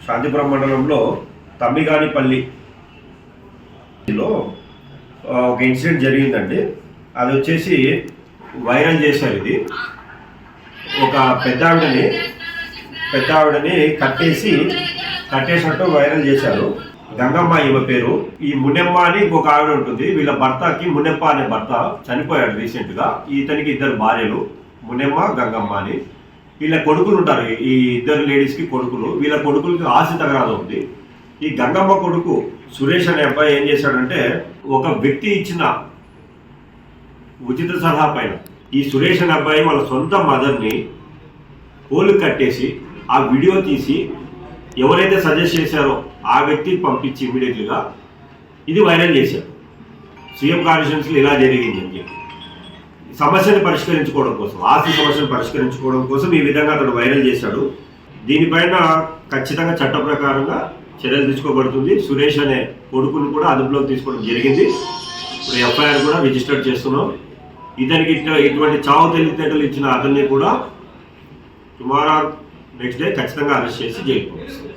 శాంతిపురం మండలంలో తమ్మిగానిపల్లిలో ఒక ఇన్సిడెంట్ జరిగిందండి. అది వచ్చేసి వైరల్ చేశారు. ఇది ఒక పెద్ద ఆవిడని కట్టేసినట్టు వైరల్ చేశారు. గంగమ్మ ఈమె పేరు. ఈ మునెమ్మ అని ఇంకొక ఆవిడ ఉంటుంది. వీళ్ళ భర్తకి మునెప్ప అనే భర్త చనిపోయాడు రీసెంట్గా. ఇతనికి 2 భార్యలు, మునెమ్మ, గంగమ్మ అని. వీళ్ళ కొడుకులు ఉంటారు, ఈ 2 లేడీస్కి కొడుకులు. వీళ్ళ కొడుకులకి ఆస్తి తగరాదు ఉంది. ఈ గంగమ్మ కొడుకు సురేష్ అనే అబ్బాయి ఏం చేశాడంటే, ఒక వ్యక్తి ఇచ్చిన ఉచిత సలహా పైన ఈ సురేష్ అనే అబ్బాయి వాళ్ళ సొంత మదర్ని పోలు కట్టేసి ఆ వీడియో తీసి ఎవరైతే సజెస్ట్ చేశారో ఆ వ్యక్తికి పంపించి ఇమీడియట్లీగా ఇది వైరల్ చేశారు. సీఎం కాన్స్టిట్యున్సీలో ఇలా జరిగింది అని చెప్పి సమస్యను పరిష్కరించుకోవడం కోసం, ఆస్తి సమస్యను పరిష్కరించుకోవడం కోసం ఈ విధంగా అతడు వైరల్ చేశాడు. దీనిపైన ఖచ్చితంగా చట్ట ప్రకారంగా చర్యలు తీసుకోబడుతుంది. సురేష్ అనే కొడుకును కూడా అదుపులోకి తీసుకోవడం జరిగింది. ఇప్పుడు ఎఫ్ఐఆర్ కూడా రిజిస్టర్ చేస్తున్నాం. ఇతనికి ఇటువంటి చావు తెలివితేటలు ఇచ్చిన అతన్ని కూడా టుమారో నెక్స్ట్ డే ఖచ్చితంగా అరెస్ట్ చేసి జైలు పంపిస్తాం.